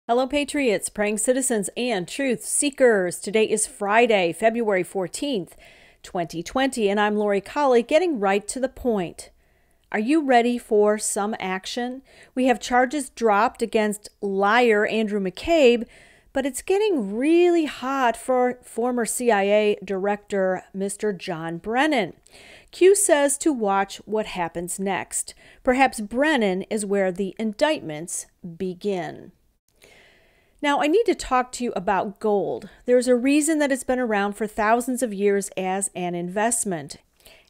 Hello, patriots, praying citizens, and truth seekers. Today is Friday, February 14th, 2020, and I'm Lori Colley, getting right to the point. Are you ready for some action? We have charges dropped against liar Andrew McCabe, but it's getting really hot for former CIA Director Mr. John Brennan. Q says to watch what happens next. Perhaps Brennan is where the indictments begin. Now, I need to talk to you about gold. There's a reason that it's been around for thousands of years as an investment,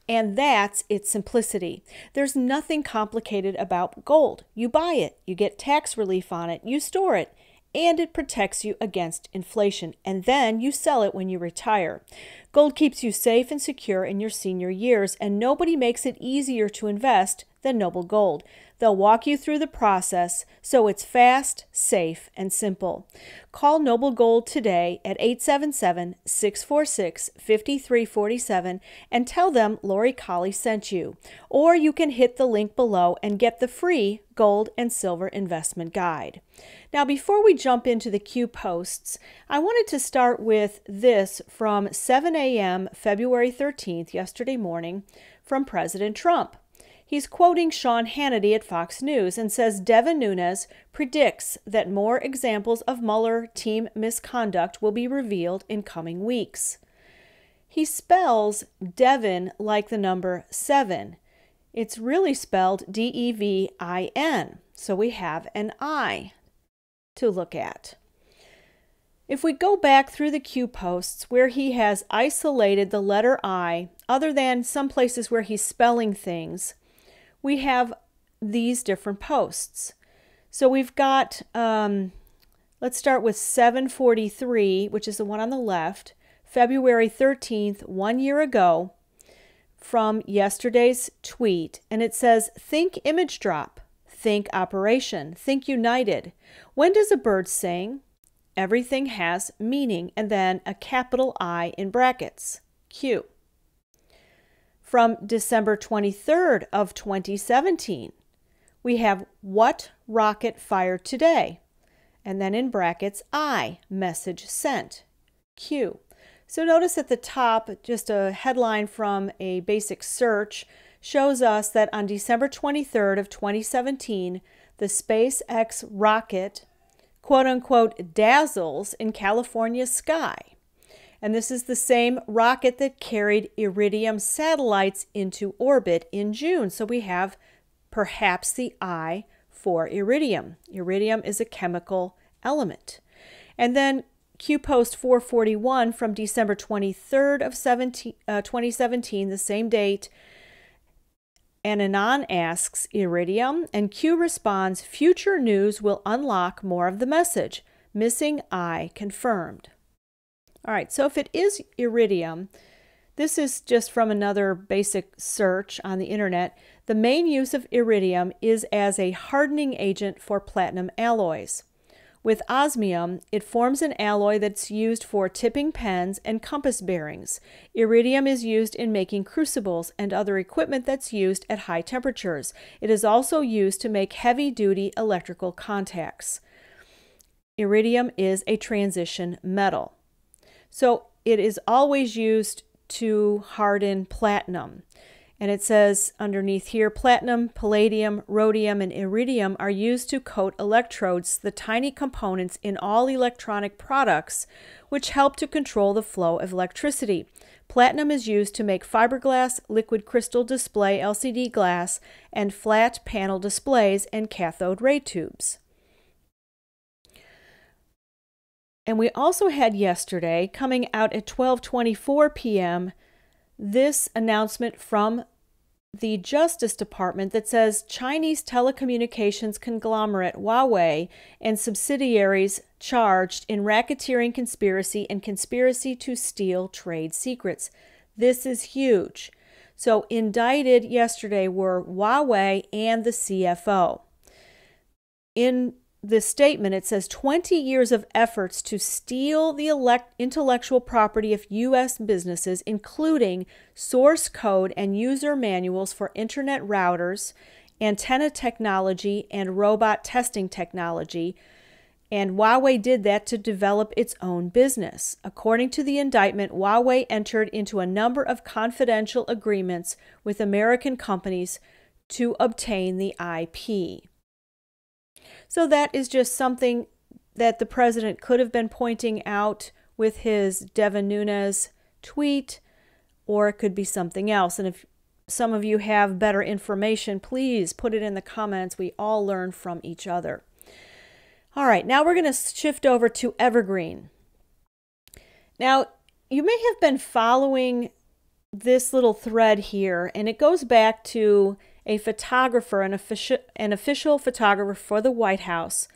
and that's its simplicity. There's nothing complicated about gold. You buy it, you get tax relief on it, you store it, and it protects you against inflation, and then you sell it when you retire. Gold keeps you safe and secure in your senior years, and nobody makes it easier to invest than Noble Gold. They'll walk you through the process so it's fast, safe, and simple. Call Noble Gold today at 877-646-5347 and tell them Lori Colley sent you. Or you can hit the link below and get the free gold and silver investment guide. Now, before we jump into the Q posts, I wanted to start with this from 7 a.m. February 13th, yesterday morning, from President Trump. He's quoting Sean Hannity at Fox News and says Devin Nunes predicts that more examples of Mueller team misconduct will be revealed in coming weeks. He spells Devin like the number 7. It's really spelled D-E-V-I-N, so we have an I to look at. If we go back through the Q posts where he has isolated the letter I, other than some places where he's spelling things, we have these different posts. So we've got, let's start with 743, which is the one on the left, February 13th, 1 year ago, from yesterday's tweet. And it says, think image drop, think operation, think united. When does a bird sing? Everything has meaning, and then a capital I in brackets, Q. From December 23rd of 2017, we have what rocket fired today? And then in brackets, I, message sent, Q. So notice at the top, just a headline from a basic search shows us that on December 23rd of 2017, the SpaceX rocket, quote unquote, dazzles in California's sky. And this is the same rocket that carried Iridium satellites into orbit in June. So we have perhaps the I for Iridium. Iridium is a chemical element. And then Q post 441 from December 23rd of 2017, the same date. And Anon asks Iridium, and Q responds, future news will unlock more of the message. Missing I confirmed. All right, so if it is Iridium, this is just from another basic search on the internet. The main use of Iridium is as a hardening agent for platinum alloys. With osmium, it forms an alloy that's used for tipping pens and compass bearings. Iridium is used in making crucibles and other equipment that's used at high temperatures. It is also used to make heavy-duty electrical contacts. Iridium is a transition metal. So it is always used to harden platinum. And it says underneath here, platinum, palladium, rhodium, and iridium are used to coat electrodes, the tiny components in all electronic products, which help to control the flow of electricity. Platinum is used to make fiberglass, liquid crystal display LCD glass, and flat panel displays and cathode ray tubes. And we also had yesterday, coming out at 12:24 p.m., this announcement from the Justice Department that says Chinese telecommunications conglomerate Huawei and subsidiaries charged in racketeering conspiracy and conspiracy to steal trade secrets. This is huge. So indicted yesterday were Huawei and the CFO. In this statement, it says 20 years of efforts to steal the intellectual property of U.S. businesses, including source code and user manuals for internet routers, antenna technology, and robot testing technology, And Huawei did that to develop its own business. According to the indictment, Huawei entered into a number of confidential agreements with American companies to obtain the IP. So that is just something that the president could have been pointing out with his Devin Nunes tweet, or it could be something else. And if some of you have better information, please put it in the comments. We all learn from each other. All right, now we're going to shift over to Evergreen. Now, you may have been following this little thread here, and it goes back to a photographer, an official photographer for the White House.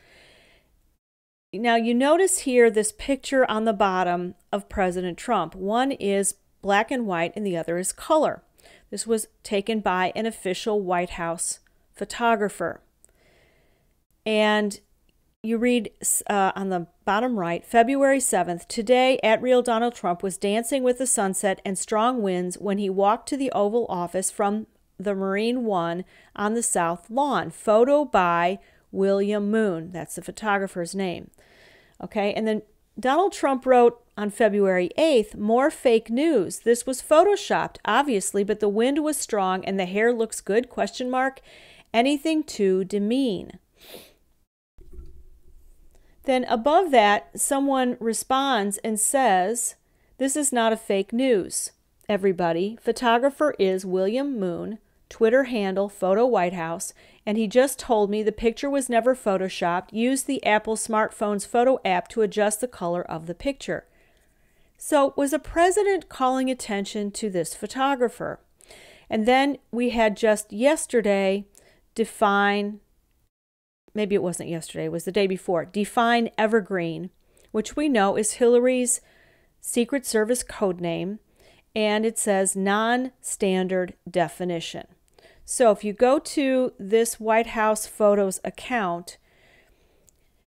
Now, you notice here this picture on the bottom of President Trump. One is black and white, and the other is color. This was taken by an official White House photographer. And you read on the bottom right, February 7th, today, @Real Donald Trump was dancing with the sunset and strong winds when he walked to the Oval Office from the Marine One on the South Lawn. Photo by William Moon. That's the photographer's name. Okay, and then Donald Trump wrote on February 8th, more fake news. This was photoshopped, obviously, but the wind was strong and the hair looks good, ? Anything to demean. Then above that, someone responds and says, this is not a fake news, everybody. Photographer is William Moon, Twitter handle Photo White House, and he just told me the picture was never photoshopped. Use the Apple smartphone's photo app to adjust the color of the picture. So was a president calling attention to this photographer? And then we had just yesterday define, maybe it wasn't yesterday, it was the day before, define Evergreen, which we know is Hillary's Secret Service code name, and it says non-standard definition. So if you go to this White House Photos account,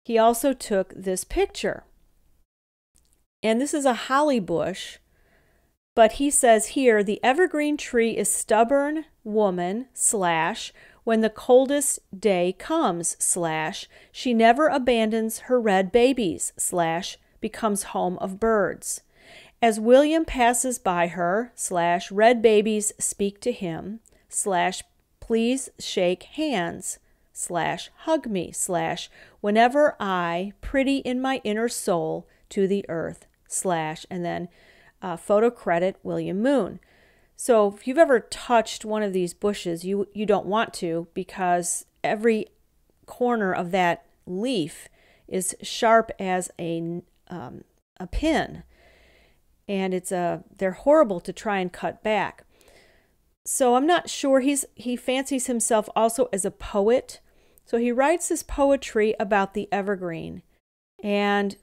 he also took this picture. And this is a holly bush, but he says here, the evergreen tree is stubborn woman / when the coldest day comes / she never abandons her red babies / becomes home of birds. As William passes by her / red babies speak to him / please shake hands / hug me / whenever I pretty in my inner soul to the earth / and then photo credit William Moon. So if you've ever touched one of these bushes, you don't want to, because every corner of that leaf is sharp as a pin, and they're horrible to try and cut back. So I'm not sure. He fancies himself also as a poet. So he writes this poetry about the evergreen, and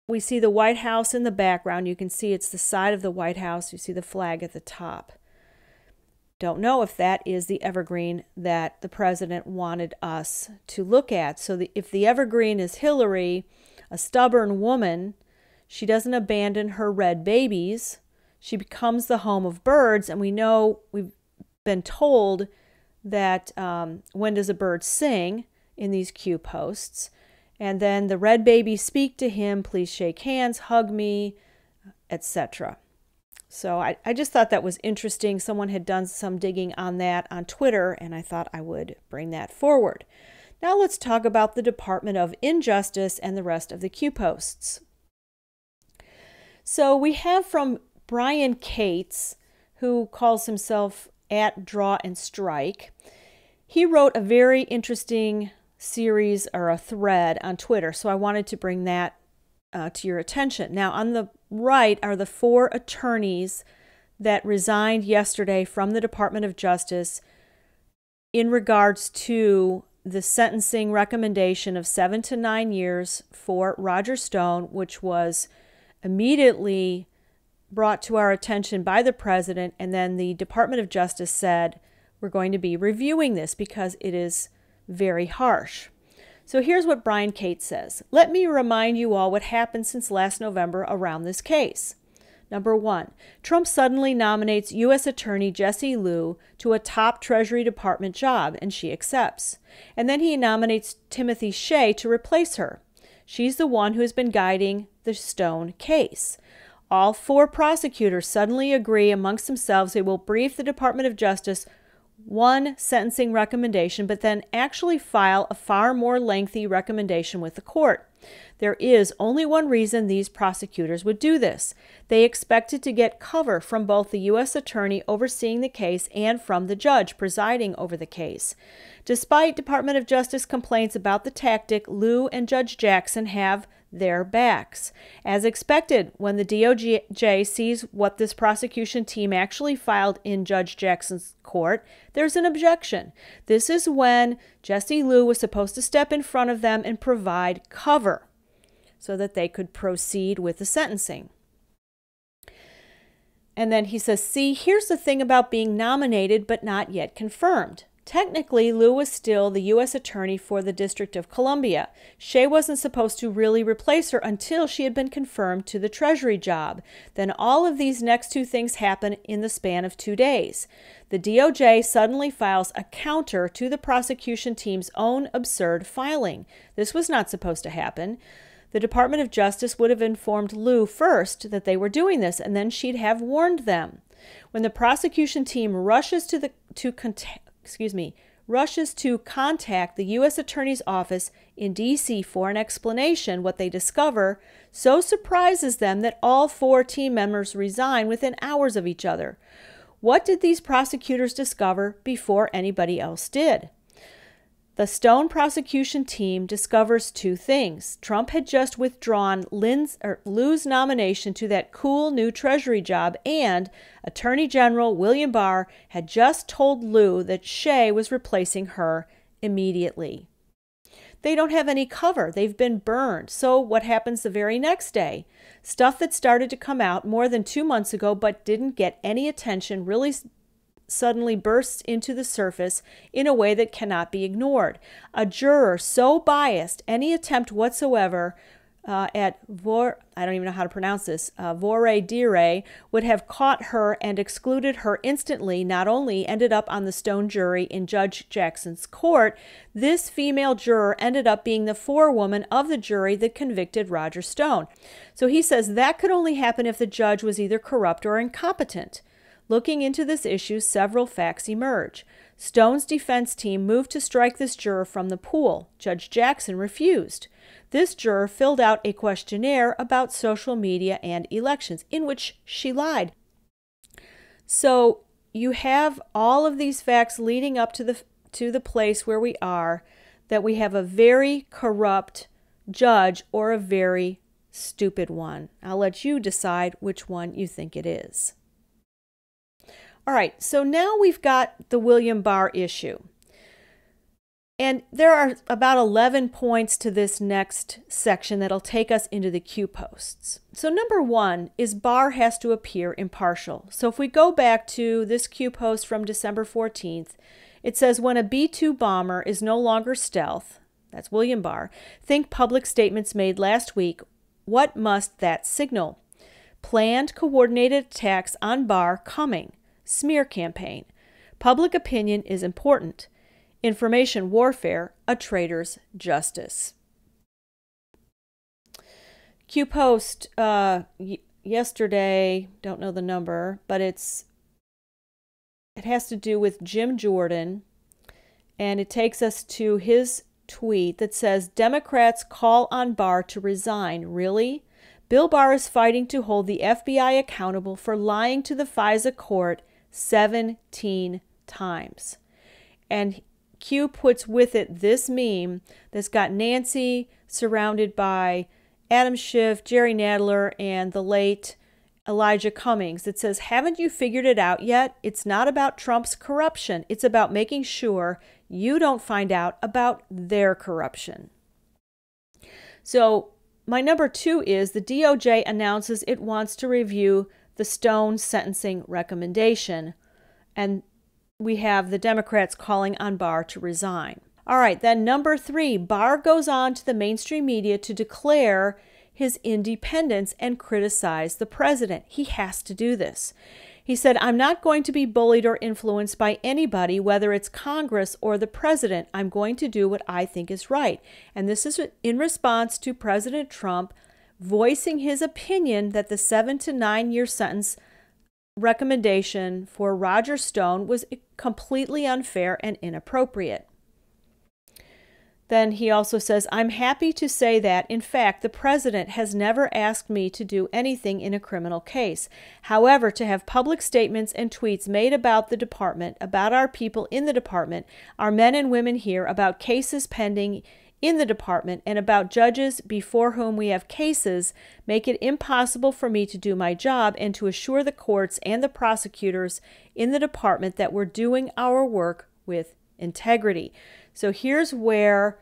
we see the White House in the background. You can see it's the side of the White House. You see the flag at the top. Don't know if that is the evergreen that the president wanted us to look at. So if the evergreen is Hillary, a stubborn woman, she doesn't abandon her red babies. She becomes the home of birds, and we know, we've been told that when does a bird sing in these Q posts? And then the red babies speak to him, please shake hands, hug me, etc. So I just thought that was interesting. Someone had done some digging on that on Twitter, and I thought I would bring that forward. Now let's talk about the Department of Injustice and the rest of the Q posts. So we have from Brian Cates, who calls himself @DrawAndStrike. He wrote a very interesting series or a thread on Twitter, so I wanted to bring that to your attention. Now on the right are the 4 attorneys that resigned yesterday from the Department of Justice in regards to the sentencing recommendation of 7 to 9 years for Roger Stone, which was immediately brought to our attention by the president, and then the Department of Justice said, we're going to be reviewing this because it is very harsh. So here's what Brian Cates says. Let me remind you all what happened since last November around this case. Number 1, Trump suddenly nominates U.S. Attorney Jessie Liu to a top Treasury Department job, and she accepts. And then he nominates Timothy Shea to replace her. She's the one who's been guiding the Stone case. All 4 prosecutors suddenly agree amongst themselves they will brief the Department of Justice one sentencing recommendation, but then actually file a far more lengthy recommendation with the court. There is only one reason these prosecutors would do this. They expected to get cover from both the U.S. attorney overseeing the case and from the judge presiding over the case. Despite Department of Justice complaints about the tactic, Lew and Judge Jackson have their backs. As expected, when the DOJ sees what this prosecution team actually filed in Judge Jackson's court, there's an objection. This is when Jesse Lew was supposed to step in front of them and provide cover so that they could proceed with the sentencing. And then he says, see, here's the thing about being nominated but not yet confirmed. Technically, Lew was still the U.S. Attorney for the District of Columbia. Shea wasn't supposed to really replace her until she had been confirmed to the Treasury job. Then all of these next 2 things happen in the span of 2 days. The DOJ suddenly files a counter to the prosecution team's own absurd filing. This was not supposed to happen. The Department of Justice would have informed Lew first that they were doing this, and then she'd have warned them. When the prosecution team rushes to contact the U.S. Attorney's Office in D.C. for an explanation, what they discover so surprises them that all 4 team members resign within hours of each other. What did these prosecutors discover before anybody else did? The Stone prosecution team discovers 2 things. Trump had just withdrawn Lew's nomination to that cool new Treasury job, and Attorney General William Barr had just told Lew that Shea was replacing her immediately. They don't have any cover. They've been burned. So what happens the very next day? Stuff that started to come out more than 2 months ago but didn't get any attention really suddenly bursts into the surface in a way that cannot be ignored. A juror so biased, any attempt whatsoever at I don't even know how to pronounce this, Vore dire, would have caught her and excluded her instantly, not only ended up on the Stone jury in Judge Jackson's court, this female juror ended up being the forewoman of the jury that convicted Roger Stone. So he says that could only happen if the judge was either corrupt or incompetent. Looking into this issue, several facts emerge. Stone's defense team moved to strike this juror from the pool. Judge Jackson refused. This juror filled out a questionnaire about social media and elections, in which she lied. So you have all of these facts leading up to the place where we are, that we have a very corrupt judge or a very stupid one. I'll let you decide which one you think it is. All right, so now we've got the William Barr issue. And there are about 11 points to this next section that'll take us into the Q posts. So number 1 is Barr has to appear impartial. So if we go back to this Q post from December 14th, it says, when a B-2 bomber is no longer stealth, that's William Barr, think public statements made last week, what must that signal? Planned coordinated attacks on Barr coming. Smear campaign. Public opinion is important. Information warfare, a traitor's justice. Q post yesterday, don't know the number, but it has to do with Jim Jordan, and it takes us to his tweet that says, Democrats call on Barr to resign. Really? Bill Barr is fighting to hold the FBI accountable for lying to the FISA court 17 times. And Q puts with it this meme that's got Nancy surrounded by Adam Schiff, Jerry Nadler, and the late Elijah Cummings. It says, haven't you figured it out yet? It's not about Trump's corruption. It's about making sure you don't find out about their corruption. So my number 2 is the DOJ announces it wants to review the Stone sentencing recommendation, and we have the Democrats calling on Barr to resign. All right, then number 3, Barr goes on to the mainstream media to declare his independence and criticize the president. He has to do this. He said, I'm not going to be bullied or influenced by anybody, whether it's Congress or the president. I'm going to do what I think is right. And this is in response to President Trump voicing his opinion that the 7 to 9 year sentence recommendation for Roger Stone was completely unfair and inappropriate. Then he also says, I'm happy to say that, in fact, the president has never asked me to do anything in a criminal case. However, to have public statements and tweets made about the department, about our people in the department, our men and women here, about cases pending in the department, and about judges before whom we have cases, make it impossible for me to do my job and to assure the courts and the prosecutors in the department that we're doing our work with integrity. So here's where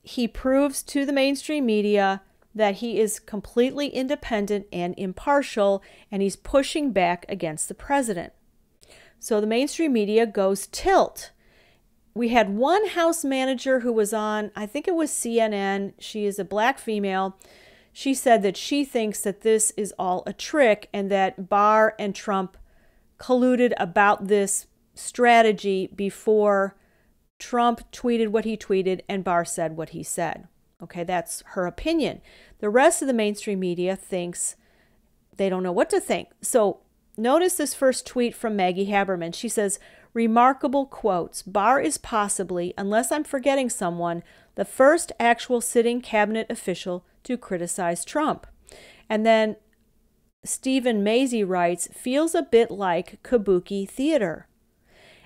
he proves to the mainstream media that he is completely independent and impartial, and he's pushing back against the president. So the mainstream media goes tilt. We had one House manager who was on, I think it was CNN. She is a black female. She said that she thinks that this is all a trick and that Barr and Trump colluded about this strategy before Trump tweeted what he tweeted and Barr said what he said. Okay, that's her opinion. The rest of the mainstream media thinks they don't know what to think. So notice this first tweet from Maggie Haberman. She says, remarkable quotes. Barr is possibly, unless I'm forgetting someone, the first actual sitting cabinet official to criticize Trump. And then Stephen Mazie writes, feels a bit like kabuki theater.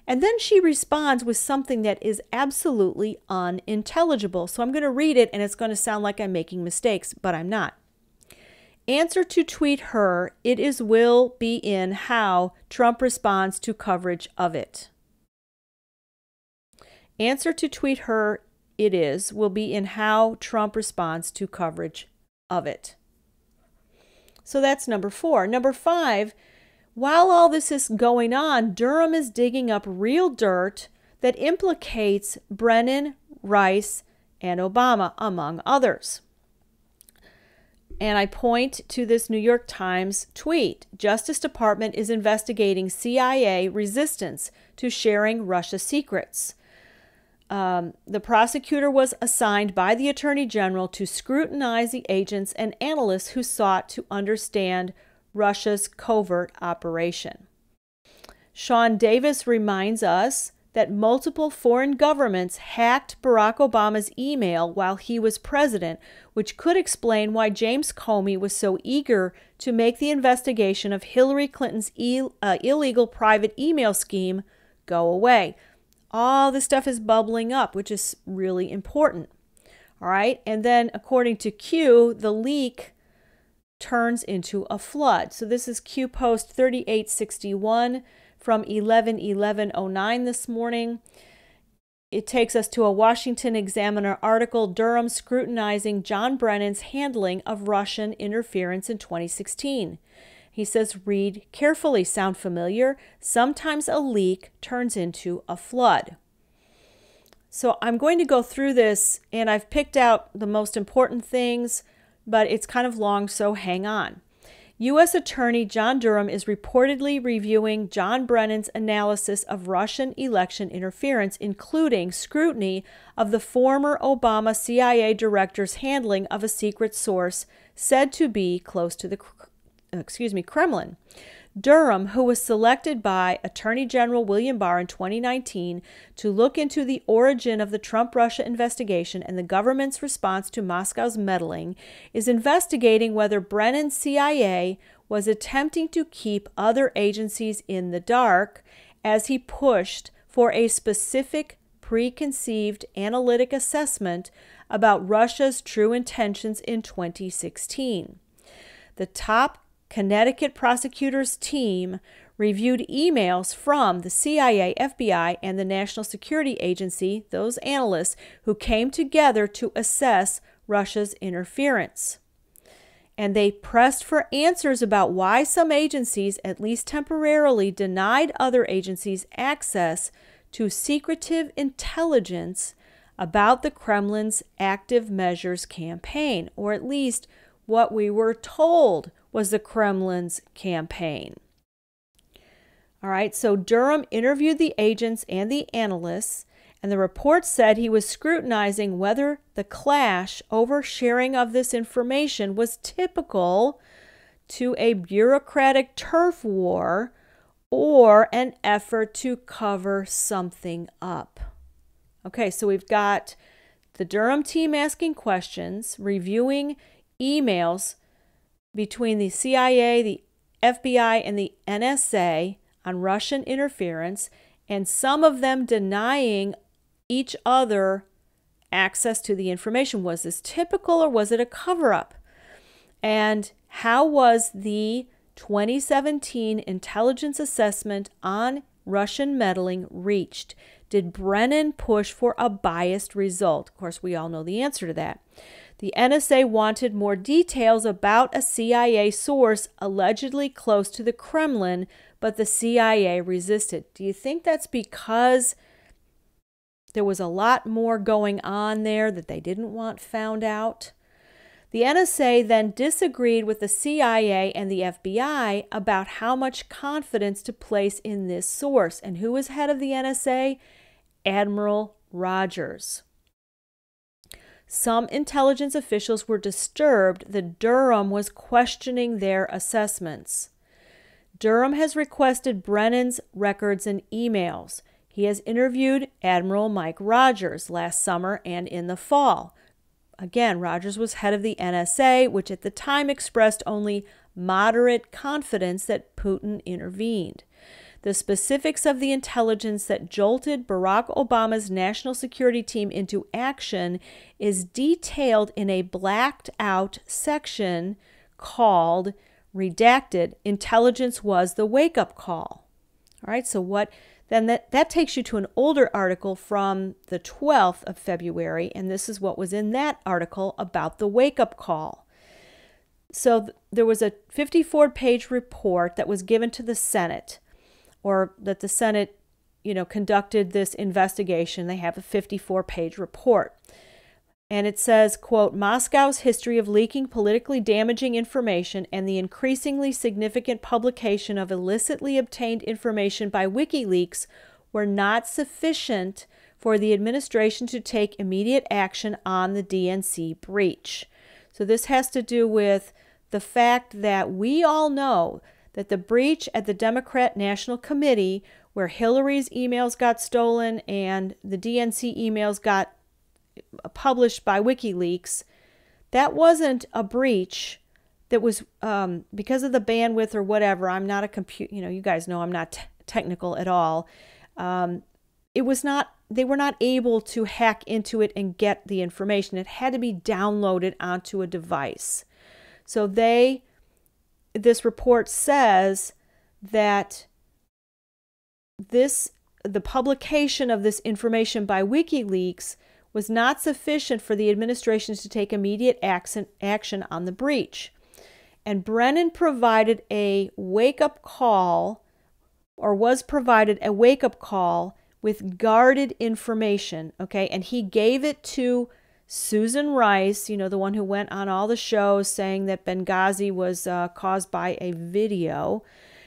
And then she responds with something that is absolutely unintelligible. So I'm going to read it, and it's going to sound like I'm making mistakes, but I'm not. Answer to tweet her, it is will be in how Trump responds to coverage of it. Answer to tweet her, it is, will be in how Trump responds to coverage of it. So that's number 4. Number 5, while all this is going on, Durham is digging up real dirt that implicates Brennan, Rice, and Obama, among others. And I point to this New York Times tweet. Justice Department is investigating CIA resistance to sharing Russia secrets. The prosecutor was assigned by the Attorney General to scrutinize the agents and analysts who sought to understand Russia's covert operation. Sean Davis reminds us that multiple foreign governments hacked Barack Obama's email while he was president, which could explain why James Comey was so eager to make the investigation of Hillary Clinton's illegal private email scheme go away. All this stuff is bubbling up, which is really important. All right, and then according to Q, the leak turns into a flood. So this is Q Post 3861 from 11/11/09 this morning. It takes us to a Washington Examiner article, Durham scrutinizing John Brennan's handling of Russian interference in 2016. He says, read carefully. Sound familiar? Sometimes a leak turns into a flood. So I'm going to go through this, and I've picked out the most important things, but it's kind of long, so hang on. U.S. Attorney John Durham is reportedly reviewing John Brennan's analysis of Russian election interference, including scrutiny of the former Obama CIA director's handling of a secret source said to be close to the Kremlin. Durham, who was selected by Attorney General William Barr in 2019 to look into the origin of the Trump-Russia investigation and the government's response to Moscow's meddling, is investigating whether Brennan's CIA was attempting to keep other agencies in the dark as he pushed for a specific preconceived analytic assessment about Russia's true intentions in 2016. The top Connecticut prosecutor's team reviewed emails from the CIA, FBI, and the National Security Agency, those analysts who came together to assess Russia's interference. And they pressed for answers about why some agencies, at least temporarily, denied other agencies access to secretive intelligence about the Kremlin's active measures campaign, or at least what we were told was the Kremlin's campaign. All right, so Durham interviewed the agents and the analysts, and the report said he was scrutinizing whether the clash over sharing of this information was typical to a bureaucratic turf war or an effort to cover something up. Okay, so we've got the Durham team asking questions, reviewing emails between the CIA, the FBI, and the NSA on Russian interference, and some of them denying each other access to the information. Was this typical or was it a cover-up? And how was the 2017 intelligence assessment on Russian meddling reached? Did Brennan push for a biased result? Of course, we all know the answer to that. The NSA wanted more details about a CIA source allegedly close to the Kremlin, but the CIA resisted. Do you think that's because there was a lot more going on there that they didn't want found out? The NSA then disagreed with the CIA and the FBI about how much confidence to place in this source. And who was head of the NSA? Admiral Rogers. Some intelligence officials were disturbed that Durham was questioning their assessments. Durham has requested Brennan's records and emails. He has interviewed Admiral Mike Rogers last summer and in the fall. Again, Rogers was head of the NSA, which at the time expressed only moderate confidence that Putin intervened. The specifics of the intelligence that jolted Barack Obama's national security team into action is detailed in a blacked-out section called Redacted, Intelligence Was the Wake-Up Call. All right, so what then that takes you to an older article from the 12th of February, and this is what was in that article about the wake-up call. So there was a 54-page report that was given to the Senate, or that the Senate, conducted this investigation. They have a 54-page report. And it says, quote, Moscow's history of leaking politically damaging information and the increasingly significant publication of illicitly obtained information by WikiLeaks were not sufficient for the administration to take immediate action on the DNC breach. So this has to do with the fact that we all know that the breach at the Democrat National Committee, where Hillary's emails got stolen and the DNC emails got published by WikiLeaks, that wasn't a breach that was because of the bandwidth or whatever. I'm not a you guys know I'm not technical at all. It was not, they were not able to hack into it and get the information. It had to be downloaded onto a device. So this report says that the publication of this information by WikiLeaks was not sufficient for the administration to take immediate action on the breach. And Brennan provided a wake-up call, or was provided a wake-up call with guarded information, okay? And he gave it to Susan Rice, the one who went on all the shows saying that Benghazi was caused by a video.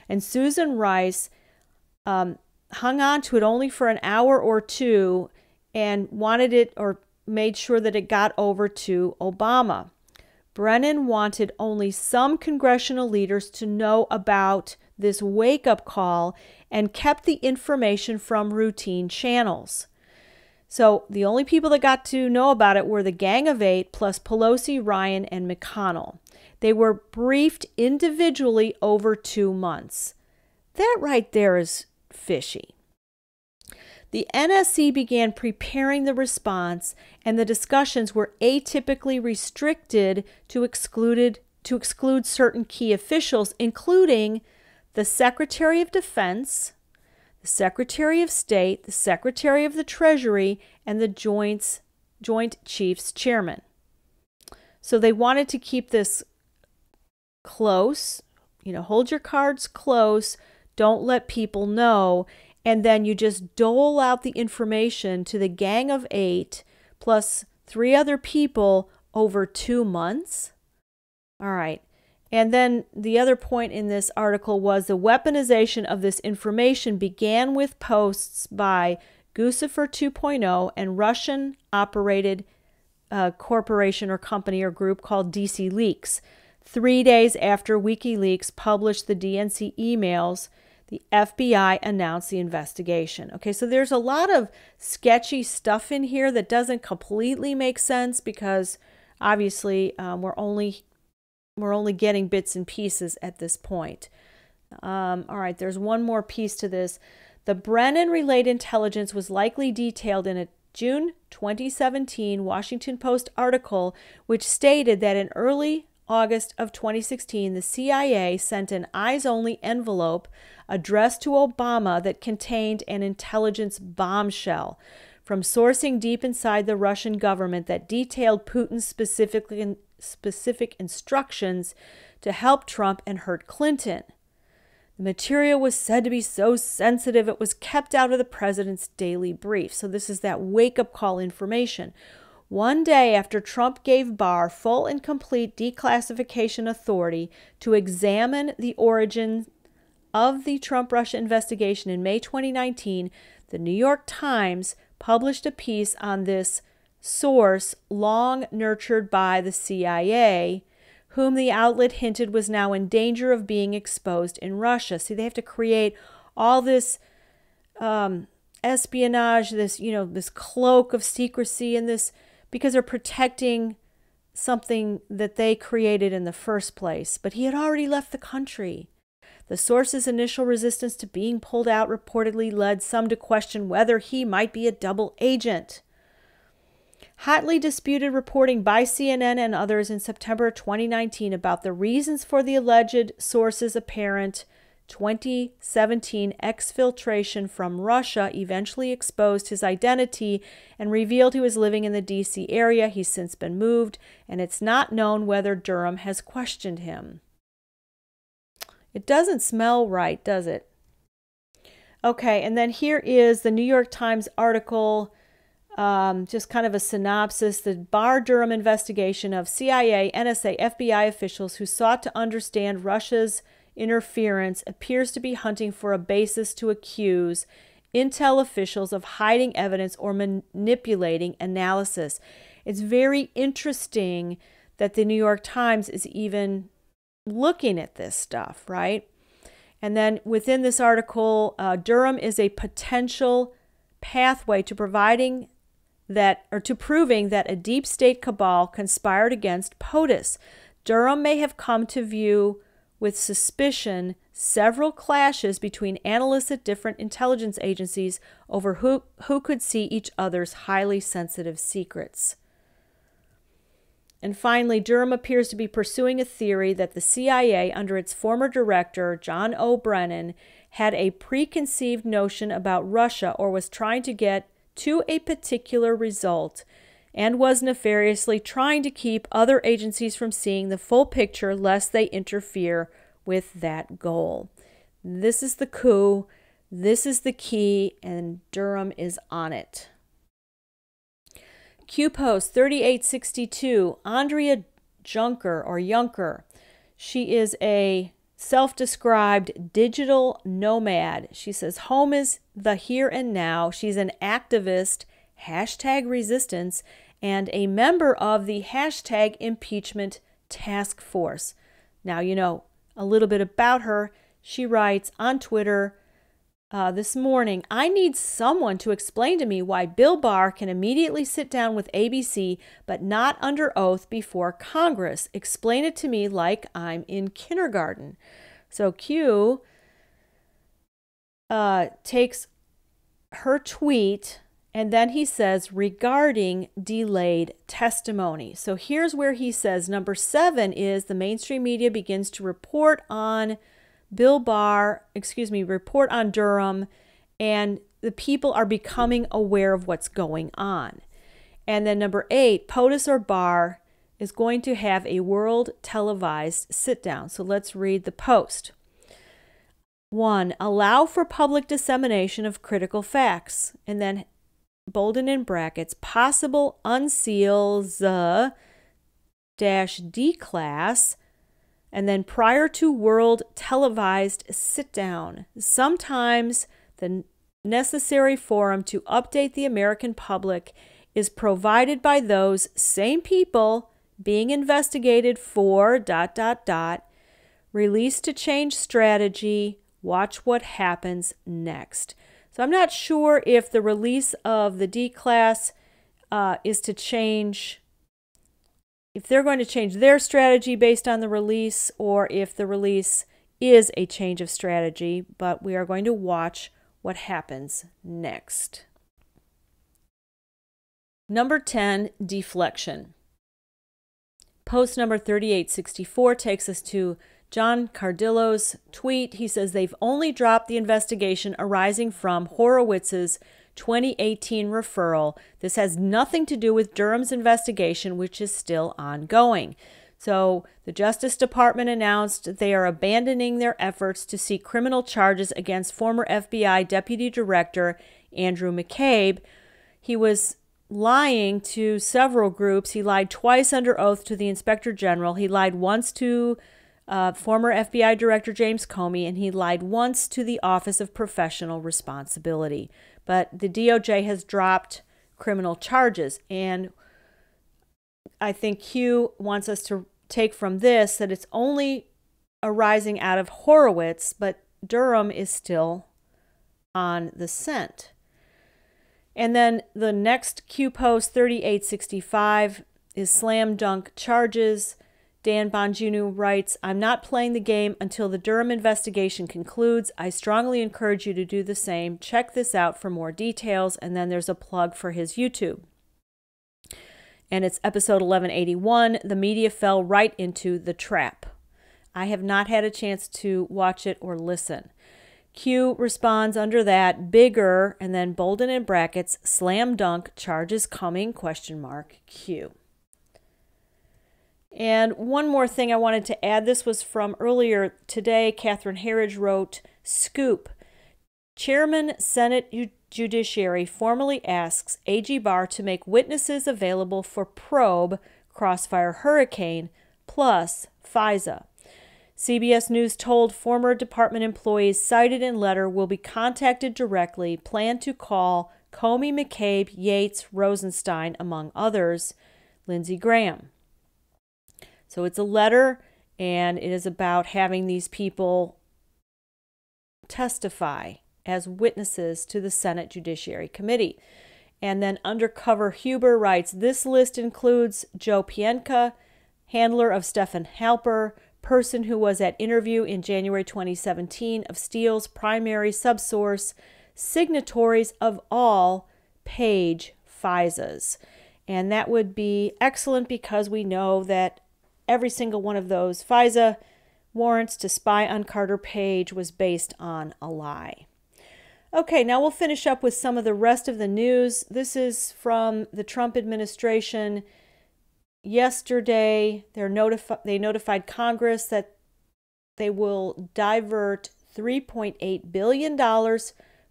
And Susan Rice hung on to it only for an hour or two and wanted it, or made sure that it got over to Obama. Brennan wanted only some congressional leaders to know about this wake-up call and kept the information from routine channels. So the only people that got to know about it were the Gang of Eight plus Pelosi, Ryan, and McConnell. They were briefed individually over 2 months. That right there is fishy. The NSC began preparing the response, and the discussions were atypically restricted to exclude certain key officials, including the Secretary of Defense, the Secretary of State, the Secretary of the Treasury, and the Joint Chiefs Chairman. So they wanted to keep this close, hold your cards close, don't let people know, and then you just dole out the information to the Gang of Eight plus 3 other people over 2 months. All right. And then the other point in this article was the weaponization of this information began with posts by Guccifer 2.0 and Russian-operated corporation or company or group called DC Leaks. 3 days after WikiLeaks published the DNC emails, the FBI announced the investigation. Okay, so there's a lot of sketchy stuff in here that doesn't completely make sense because obviously we're only getting bits and pieces at this point. All right, there's one more piece to this. The Brennan-related intelligence was likely detailed in a June 2017 Washington Post article, which stated that in early August of 2016, the CIA sent an eyes-only envelope addressed to Obama that contained an intelligence bombshell from sourcing deep inside the Russian government that detailed Putin's specific instructions to help Trump and hurt Clinton. The material was said to be so sensitive it was kept out of the president's daily brief. So this is that wake-up call information. One day after Trump gave Barr full and complete declassification authority to examine the origin of the Trump-Russia investigation in May 2019, the New York Times published a piece on this source long nurtured by the CIA, whom the outlet hinted was now in danger of being exposed in Russia. See, they have to create all this espionage, this cloak of secrecy, and this because they're protecting something that they created in the first place. But he had already left the country. The source's initial resistance to being pulled out reportedly led some to question whether he might be a double agent. Hotly disputed reporting by CNN and others in September 2019 about the reasons for the alleged source's apparent 2017 exfiltration from Russia eventually exposed his identity and revealed he was living in the D.C. area. He's since been moved, and it's not known whether Durham has questioned him. It doesn't smell right, does it? Okay, and then here is the New York Times article, just kind of a synopsis. The Barr-Durham investigation of CIA, NSA, FBI officials who sought to understand Russia's interference appears to be hunting for a basis to accuse intel officials of hiding evidence or manipulating analysis. It's very interesting that the New York Times is even looking at this stuff, right? And then within this article, Durham is a potential pathway to proving that a deep state cabal conspired against POTUS. Durham may have come to view with suspicion several clashes between analysts at different intelligence agencies over who could see each other's highly sensitive secrets. And finally, Durham appears to be pursuing a theory that the CIA, under its former director, John Brennan, had a preconceived notion about Russia or was trying to get to a particular result and was nefariously trying to keep other agencies from seeing the full picture lest they interfere with that goal. This is the coup, this is the key, and Durham is on it. Q-Post 3862, Andrea Junker. She is a self-described digital nomad. She says home is the here and now. She's an activist, #resistance, and a member of the #impeachment task force. Now, you know a little bit about her. She writes on Twitter this morning, I need someone to explain to me why Bill Barr can immediately sit down with ABC but not under oath before Congress. Explain it to me like I'm in kindergarten. So Q takes her tweet and then he says, regarding delayed testimony. So here's where he says, number 7 is the mainstream media begins to report on report on Durham, and the people are becoming aware of what's going on. And then number 8, POTUS or Barr is going to have a world televised sit down. So let's read the post. 1, allow for public dissemination of critical facts. And then bolded in brackets, possible unseals -- declass And then prior to world televised sit-down, sometimes the necessary forum to update the American public is provided by those same people being investigated for ... released to change strategy. Watch what happens next. So I'm not sure if the release of the D class is to change, if they're going to change their strategy based on the release, or if the release is a change of strategy, but we are going to watch what happens next. Number 10, deflection. Post number 3864 takes us to John Cardillo's tweet. He says they've only dropped the investigation arising from Horowitz's 2018 referral. This has nothing to do with Durham's investigation, which is still ongoing. So the Justice Department announced they are abandoning their efforts to seek criminal charges against former FBI Deputy Director Andrew McCabe. He was lying to several groups. He lied twice under oath to the Inspector General. He lied once to former FBI Director James Comey, and he lied once to the Office of Professional Responsibility. But the DOJ has dropped criminal charges, and I think Q wants us to take from this that it's only arising out of Horowitz, but Durham is still on the scent. And then the next Q post, 3865, is slam dunk charges. Dan Bongino writes, I'm not playing the game until the Durham investigation concludes. I strongly encourage you to do the same. Check this out for more details. And then there's a plug for his YouTube. And it's episode 1181. The media fell right into the trap. I have not had a chance to watch it or listen. Q responds under that, bigger, and then bold and in brackets, slam dunk, charges coming, ? Q. And one more thing I wanted to add. This was from earlier today. Catherine Herridge wrote, Scoop. Chairman Senate Judiciary formally asks AG Barr to make witnesses available for probe Crossfire Hurricane plus FISA. CBS News told former department employees cited in letter will be contacted directly, plan to call Comey, McCabe, Yates, Rosenstein, among others, Lindsey Graham. So it's a letter, and it is about having these people testify as witnesses to the Senate Judiciary Committee. And then Undercover Huber writes, this list includes Joe Pienka, handler of Stephen Halper, person who was at interview in January 2017 of Steele's primary subsource, signatories of all Page FISAs. And that would be excellent because we know that every single one of those FISA warrants to spy on Carter Page was based on a lie. Okay, now we'll finish up with some of the rest of the news. This is from the Trump administration. Yesterday, they notified Congress that they will divert $3.8 billion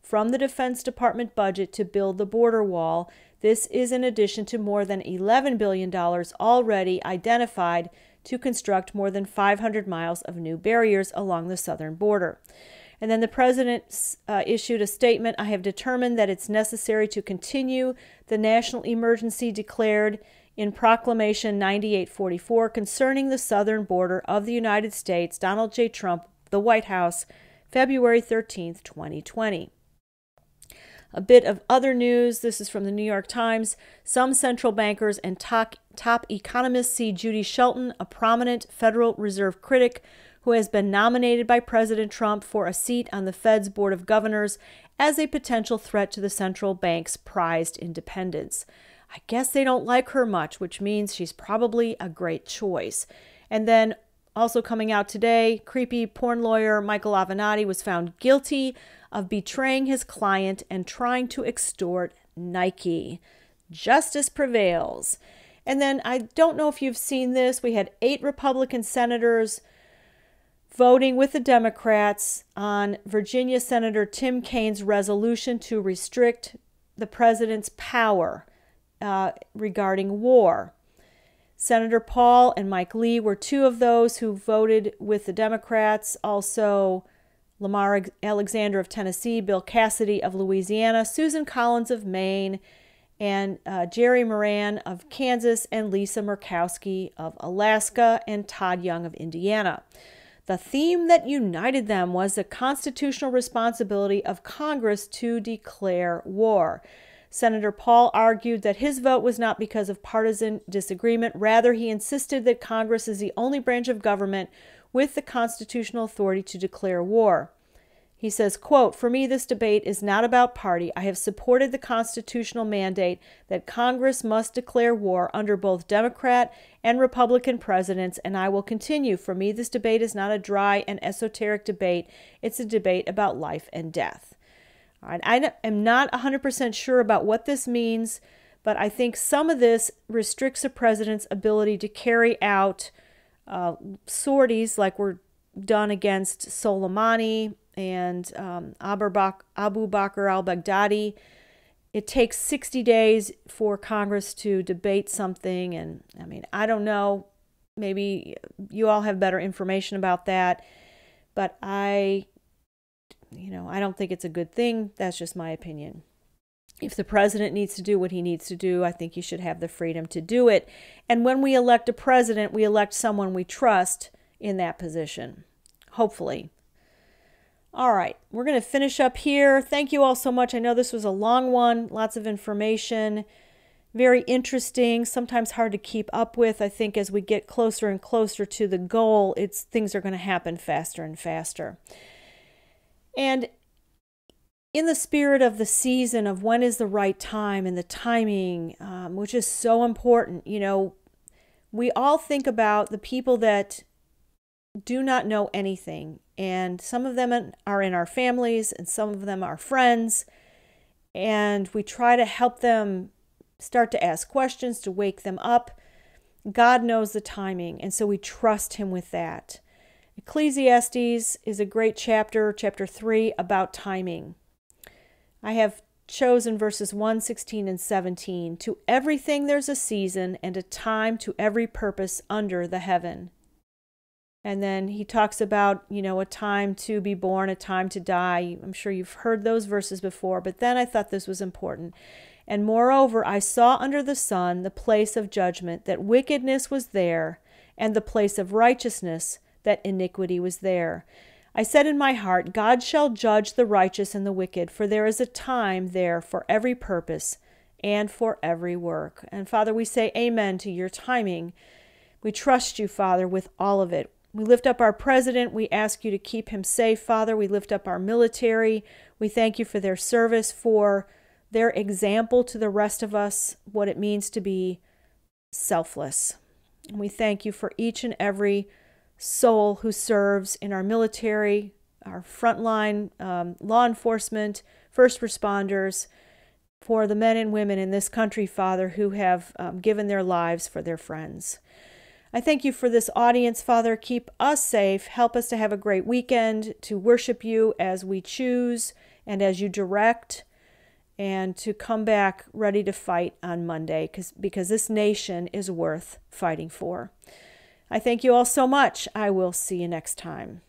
from the Defense Department budget to build the border wall. This is in addition to more than $11 billion already identified to construct more than 500 miles of new barriers along the southern border. And then the president issued a statement, I have determined that it's necessary to continue the national emergency declared in Proclamation 9844 concerning the southern border of the United States, Donald J. Trump, the White House, February 13th, 2020. A bit of other news. This is from the New York Times. Some central bankers and top economists see Judy Shelton, a prominent Federal Reserve critic who has been nominated by President Trump for a seat on the Fed's Board of Governors, as a potential threat to the central bank's prized independence. I guess they don't like her much, which means she's probably a great choice. And then also coming out today, creepy porn lawyer Michael Avenatti was found guilty of betraying his client and trying to extort Nike. Justice prevails. And then I don't know if you've seen this. We had 8 Republican senators voting with the Democrats on Virginia Senator Tim Kaine's resolution to restrict the president's power regarding war. Senator Paul and Mike Lee were two of those who voted with the Democrats. Also, Lamar Alexander of Tennessee, Bill Cassidy of Louisiana, Susan Collins of Maine, and Jerry Moran of Kansas, and Lisa Murkowski of Alaska, and Todd Young of Indiana. The theme that united them was the constitutional responsibility of Congress to declare war. Senator Paul argued that his vote was not because of partisan disagreement. Rather, he insisted that Congress is the only branch of government with the constitutional authority to declare war. He says, quote, "For me, this debate is not about party. I have supported the constitutional mandate that Congress must declare war under both Democrat and Republican presidents, and I will continue. For me, this debate is not a dry and esoteric debate. It's a debate about life and death." All right, I am not 100% sure about what this means, but I think some of this restricts the president's ability to carry out sorties like were done against Soleimani and Abu Bakr al-Baghdadi. It takes 60 days for Congress to debate something, and I mean, I don't know, maybe you all have better information about that, but I don't think it's a good thing. That's just my opinion. If the president needs to do what he needs to do, I think he should have the freedom to do it. And when we elect a president, we elect someone we trust in that position, hopefully. All right, we're going to finish up here. Thank you all so much. I know this was a long one, lots of information, very interesting, sometimes hard to keep up with. I think as we get closer and closer to the goal, things are going to happen faster and faster. And in the spirit of the season of when is the right time and the timing, which is so important, we all think about the people that do not know anything. And some of them are in our families and some of them are friends. And we try to help them start to ask questions, to wake them up. God knows the timing, and so we trust him with that. Ecclesiastes is a great chapter 3, about timing. I have chosen verses 1, 16, and 17. "To everything there's a season and a time to every purpose under the heaven." And then he talks about, a time to be born, a time to die. I'm sure you've heard those verses before, but then I thought this was important. "And moreover, I saw under the sun the place of judgment, that wickedness was there, and the place of righteousness, that iniquity was there. I said in my heart, God shall judge the righteous and the wicked, for there is a time there for every purpose and for every work." And Father, we say amen to your timing. We trust you, Father, with all of it. We lift up our president. We ask you to keep him safe, Father. We lift up our military. We thank you for their service, for their example to the rest of us, what it means to be selfless. And we thank you for each and every soul who serves in our military, our frontline law enforcement, first responders, for the men and women in this country, Father, who have given their lives for their friends. I thank you for this audience, Father. Keep us safe. Help us to have a great weekend, to worship you as we choose and as you direct, and to come back ready to fight on Monday, because this nation is worth fighting for. I thank you all so much. I will see you next time.